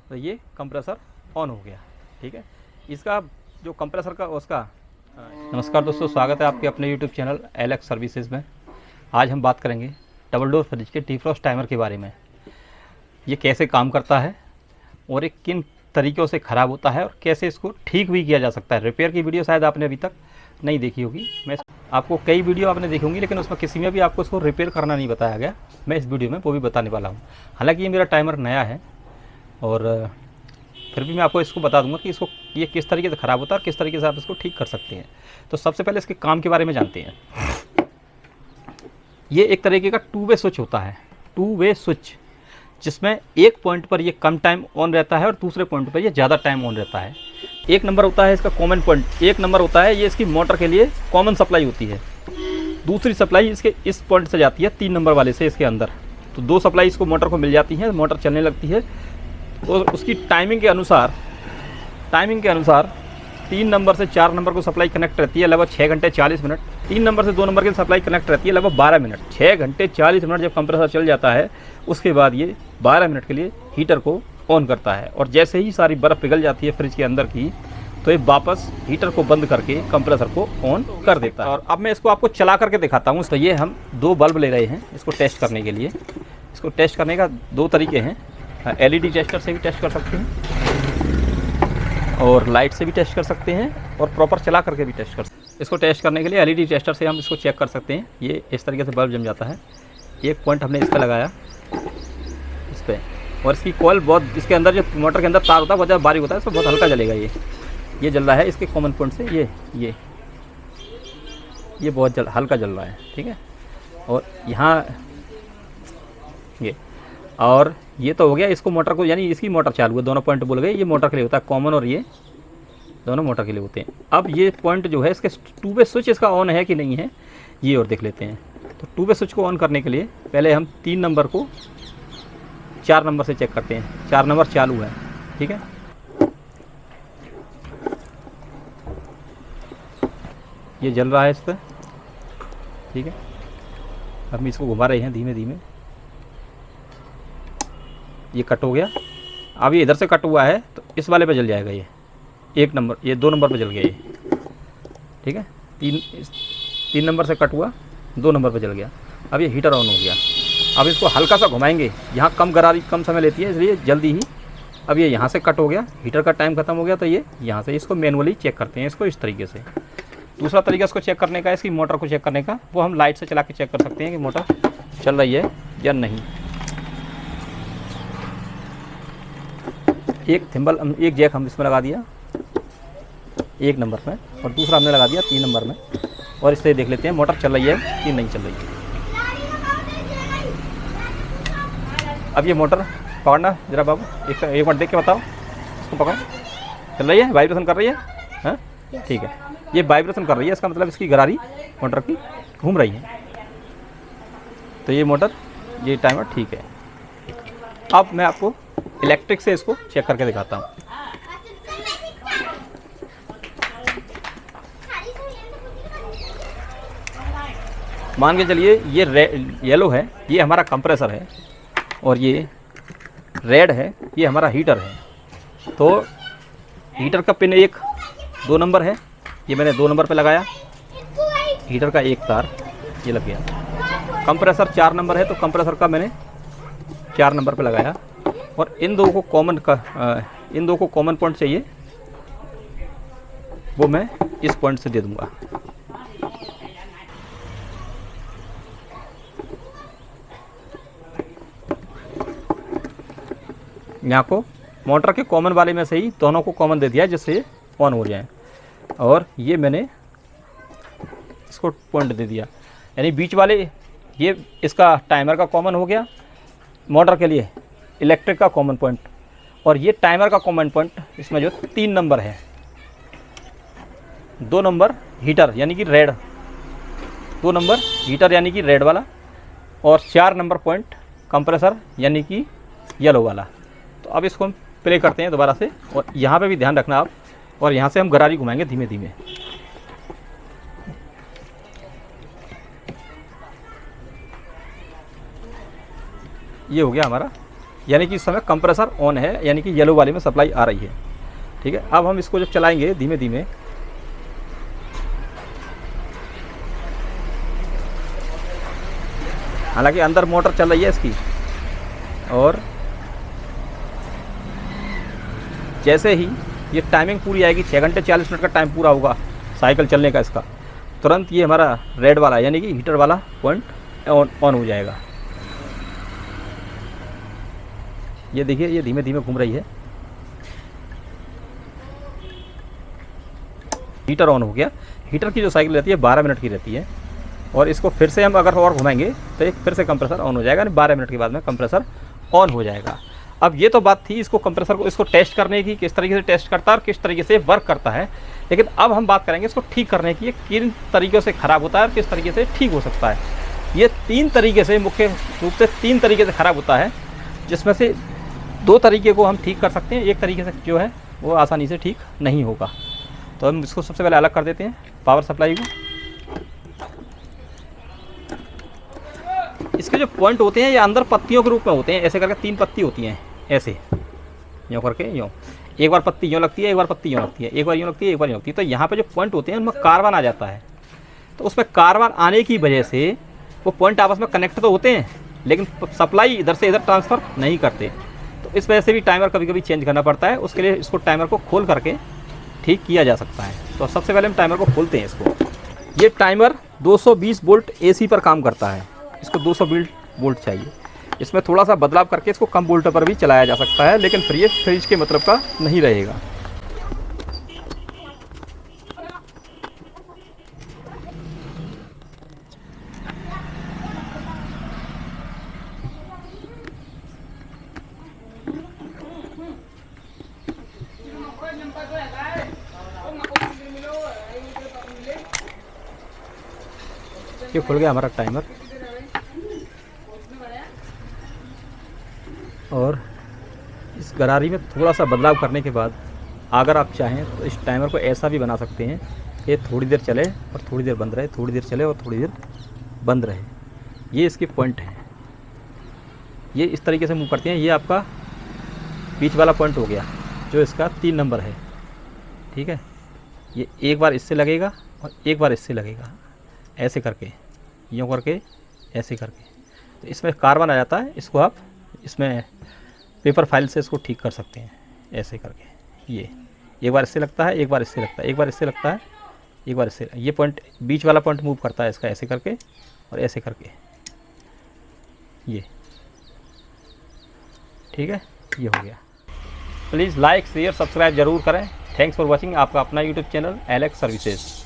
तो ये compressor on हो गया। ठीक है, इसका जो कंप्रेसर का उसका नमस्कार दोस्तों, स्वागत है आपके अपने यूट्यूब चैनल एलेक्स सर्विसेज में। आज हम बात करेंगे डबल डोर फ्रिज के डिफ्रॉस्ट टाइमर के बारे में। ये कैसे काम करता है और ये किन तरीक़ों से ख़राब होता है और कैसे इसको ठीक भी किया जा सकता है। रिपेयर की वीडियो शायद आपने अभी तक नहीं देखी होगी। मैं आपको कई वीडियो आपने देखी होंगी, लेकिन उसमें किसी में भी आपको इसको रिपेयर करना नहीं बताया गया। मैं इस वीडियो में वो भी बताने वाला हूँ। हालांकि ये मेरा टाइमर नया है और फिर भी मैं आपको इसको बता दूंगा कि इसको ये किस तरीके से ख़राब होता है और किस तरीके से आप इसको ठीक कर सकते हैं। तो सबसे पहले इसके काम के बारे में जानते हैं। ये एक तरीके का टू वे स्विच होता है, टू वे स्विच, जिसमें एक पॉइंट पर ये कम टाइम ऑन रहता है और दूसरे पॉइंट पर ये ज़्यादा टाइम ऑन रहता है। एक नंबर होता है इसका कॉमन पॉइंट, एक नंबर होता है ये इसकी मोटर के लिए कॉमन सप्लाई होती है। दूसरी सप्लाई इसके इस पॉइंट से जाती है 3 नंबर वाले से इसके अंदर। तो 2 सप्लाई इसको मोटर को मिल जाती है, मोटर चलने लगती है। तो उसकी टाइमिंग के अनुसार 3 नंबर से 4 नंबर को सप्लाई कनेक्ट रहती है लगभग 6 घंटे 40 मिनट। 3 नंबर से 2 नंबर की सप्लाई कनेक्ट रहती है लगभग 12 मिनट। 6 घंटे 40 मिनट जब कंप्रेसर चल जाता है, उसके बाद ये 12 मिनट के लिए हीटर को ऑन करता है। और जैसे ही सारी बर्फ़ पिघल जाती है फ्रिज के अंदर की, तो ये वापस हीटर को बंद करके कंप्रेसर को ऑन कर देता है। और अब मैं इसको आपको चला करके दिखाता हूँ। तो ये हम 2 बल्ब ले रहे हैं इसको टेस्ट करने के लिए। इसको टेस्ट करने का 2 तरीके हैं। LED टेस्टर से भी टेस्ट कर सकते हैं और लाइट से भी टेस्ट कर सकते हैं और प्रॉपर चला करके भी टेस्ट कर सकते हैं। इसको टेस्ट करने के लिए LED टेस्टर से हम इसको चेक कर सकते हैं। ये इस तरीके से बल्ब जम जाता है। एक पॉइंट हमने इस पर लगाया, इस पर, और इसकी कॉइल बहुत, इसके अंदर जो मोटर के अंदर तार होता है बहुत ज़्यादा बारीक होता है, इसमें बहुत हल्का जलेगा। ये जल रहा है इसके कॉमन पॉइंट से, ये बहुत हल्का जल रहा है। ठीक है, और यहाँ और ये तो हो गया। इसको मोटर को, यानी इसकी मोटर चालू है, दोनों पॉइंट बोल गए। ये मोटर के लिए होता है कॉमन और ये दोनों मोटर के लिए होते हैं। अब ये पॉइंट जो है इसके टू वे स्विच इसका ऑन है कि नहीं है, ये और देख लेते हैं। तो टू वे स्विच को ऑन करने के लिए पहले हम 3 नंबर को 4 नंबर से चेक करते हैं। 4 नंबर चालू है। ठीक है, ये जल रहा है इस पर। ठीक है, अब हम इसको घुमा रहे हैं धीमे धीमे। ये कट हो गया। अब ये इधर से कट हुआ है तो इस वाले पे जल जाएगा। ये 1 नंबर, ये 2 नंबर पे जल गया ये। ठीक है, 3 नंबर से कट हुआ, 2 नंबर पे जल गया। अब ये हीटर ऑन हो गया। अब इसको हल्का सा घुमाएंगे। यहाँ कम गरारी कम समय लेती है, इसलिए जल्दी ही। अब ये यहाँ से कट हो गया, हीटर का टाइम ख़त्म हो गया। तो ये यहाँ से इसको मैनुअली चेक करते हैं इसको इस तरीके से। दूसरा तरीका इसको चेक करने का, इसकी मोटर को चेक करने का, वो हम लाइट से चला के चेक कर सकते हैं कि मोटर चल रही है या नहीं। एक जैक हम इसमें लगा दिया 1 नंबर में, और दूसरा हमने लगा दिया 3 नंबर में, और इससे देख लेते हैं मोटर चल रही है कि नहीं चल रही है। अब ये मोटर पकड़ना जरा बाबू, एक मिनट देख के बताओ। इसको पकड़ो, चल रही है, वाइब्रेशन कर रही है। हाँ ठीक है, ये वाइब्रेशन कर रही है, इसका मतलब इसकी गरारी मोटर की घूम रही है। तो ये मोटर, ये टाइमर ठीक है। अब मैं आपको इलेक्ट्रिक से इसको चेक करके दिखाता हूँ। मान के चलिए ये येलो है, ये हमारा कंप्रेसर है, और ये रेड है, ये हमारा हीटर है। तो हीटर का पिन 2 नंबर है, ये मैंने 2 नंबर पे लगाया। हीटर का एक तार ये लग गया। कंप्रेसर 4 नंबर है, तो कंप्रेसर का मैंने 4 नंबर पे लगाया। और इन दो को कॉमन पॉइंट चाहिए, वो मैं इस पॉइंट से दे दूंगा। यहाँ को मोटर के कॉमन वाले में से ही दोनों को कॉमन दे दिया, जिससे ऑन हो जाए। और ये मैंने इसको पॉइंट दे दिया, यानी बीच वाले, ये इसका टाइमर का कॉमन हो गया, मोटर के लिए इलेक्ट्रिक का कॉमन पॉइंट, और ये टाइमर का कॉमन पॉइंट इसमें जो 3 नंबर है। 2 नंबर हीटर यानी कि रेड, 2 नंबर हीटर यानी कि रेड वाला, और 4 नंबर पॉइंट कंप्रेसर यानी कि येलो वाला। तो अब इसको हम प्ले करते हैं दोबारा से, और यहाँ पे भी ध्यान रखना आप, और यहाँ से हम गरारी घुमाएंगे धीमे धीमे। ये हो गया हमारा यानी कि इस समय कंप्रेसर ऑन है, यानी कि येलो वाले में सप्लाई आ रही है। ठीक है, अब हम इसको जब चलाएंगे धीमे धीमे, हालांकि अंदर मोटर चल रही है इसकी, और जैसे ही ये टाइमिंग पूरी आएगी, 6 घंटे 40 मिनट का टाइम पूरा होगा साइकिल चलने का इसका, तुरंत ये हमारा रेड वाला यानी कि हीटर वाला पॉइंट ऑन हो जाएगा। ये देखिए, ये धीमे धीमे घूम रही है, हीटर ऑन हो गया। हीटर की जो साइकिल रहती है 12 मिनट की रहती है, और इसको फिर से हम अगर और घुमाएंगे तो एक फिर से कंप्रेसर ऑन हो जाएगा, 12 मिनट के बाद में कंप्रेसर ऑन हो जाएगा। अब ये तो बात थी इसको कंप्रेसर को इसको टेस्ट करने की, किस तरीके से टेस्ट करता है और किस तरीके से वर्क करता है। लेकिन अब हम बात करेंगे इसको ठीक करने की, ये किन तरीक़ों से ख़राब होता है और किस तरीके से ठीक हो सकता है। ये 3 तरीके से, मुख्य रूप से 3 तरीके से ख़राब होता है, जिसमें से 2 तरीके को हम ठीक कर सकते हैं, एक तरीके से जो है वो आसानी से ठीक नहीं होगा। तो हम इसको सबसे पहले अलग कर देते हैं पावर सप्लाई को। इसके जो पॉइंट होते हैं ये अंदर पत्तियों के रूप में होते हैं, ऐसे करके 3 पत्ती होती हैं, ऐसे यूँ करके, यूँ एक बार पत्ती यूँ लगती है, एक बार पत्ती यूँ लगती है, एक बार यूँ लगती है, एक बार यूँ लगती है। तो यहाँ पे जो पॉइंट होते हैं उनमें कार्बन आ जाता है, तो उसमें कार्बन आने की वजह से वो पॉइंट आपस में कनेक्ट तो होते हैं, लेकिन सप्लाई इधर से इधर ट्रांसफ़र नहीं करते। तो इस वजह से भी टाइमर कभी कभी चेंज करना पड़ता है, उसके लिए इसको टाइमर को खोल करके ठीक किया जा सकता है। तो सबसे पहले हम टाइमर को खोलते हैं इसको। ये टाइमर 220 वोल्ट AC पर काम करता है, इसको 220 वोल्ट चाहिए। इसमें थोड़ा सा बदलाव करके इसको कम वोल्ट पर भी चलाया जा सकता है, लेकिन फिर ये फ्रिज के मतलब का नहीं रहेगा। ये खुल गया हमारा टाइमर, और इस गरारी में थोड़ा सा बदलाव करने के बाद अगर आप चाहें तो इस टाइमर को ऐसा भी बना सकते हैं, ये थोड़ी देर चले और थोड़ी देर बंद रहे, थोड़ी देर चले और थोड़ी देर बंद रहे। ये इसके पॉइंट हैं, ये इस तरीके से मूव करते हैं। ये आपका बीच वाला पॉइंट हो गया जो इसका 3 नंबर है। ठीक है, ये एक बार इससे लगेगा और एक बार इससे लगेगा, ऐसे करके, यूँ करके, ऐसे करके। तो इसमें कार्बन आ जाता है, इसको आप इसमें पेपर फाइल से इसको ठीक कर सकते हैं, ऐसे करके। ये एक बार इससे लगता है, एक बार इससे लगता है, एक बार इससे लगता है, एक बार इससे। ये पॉइंट बीच वाला पॉइंट मूव करता है इसका, ऐसे करके और ऐसे करके, ये। ठीक है, ये हो गया। प्लीज़ लाइक शेयर सब्सक्राइब ज़रूर करें। Thanks for watching. आपका अपना यूट्यूब चैनल एलेक्स सर्विसेज।